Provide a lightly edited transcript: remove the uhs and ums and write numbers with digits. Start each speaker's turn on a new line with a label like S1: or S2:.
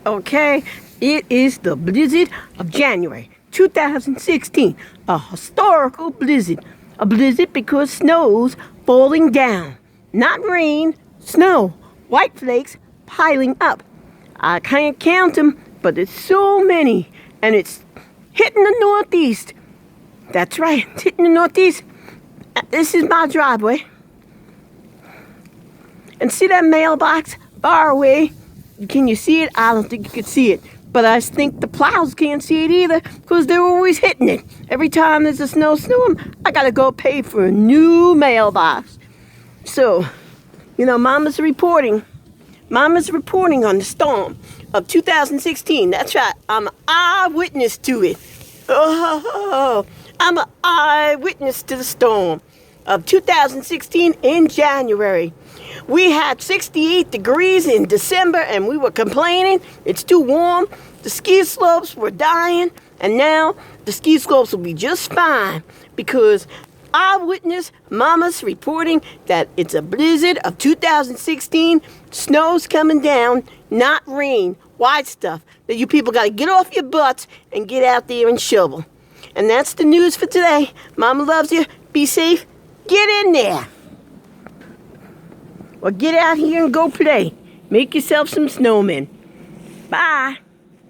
S1: Okay, it is the blizzard of January 2016, a historical blizzard. A blizzard because snow's falling down. Not rain, snow, white flakes piling up. I can't count them, but there's so many, and it's hitting the northeast. That's right, it's hitting the northeast. This is my driveway. And see that mailbox far away? Can you see it? I don't think you can see it. But I think the plows can't see it either because they're always hitting it. Every time there's a snowstorm, I gotta go pay for a new mailbox. So, Mama's reporting. Mama's reporting on the storm of 2016. That's right. I'm an eyewitness to it. Oh, I'm an eyewitness to the storm of 2016 in January. We had 68 degrees in December and we were complaining it's too warm. The ski slopes were dying, and now the ski slopes will be just fine because eyewitness Mama's reporting that it's a blizzard of 2016. Snow's coming down, not rain, white stuff that you people got to get off your butts and get out there and shovel. And that's the news for today. Mama loves you. Be safe. Get in there. Or get out here and go play. Make yourself some snowmen. Bye.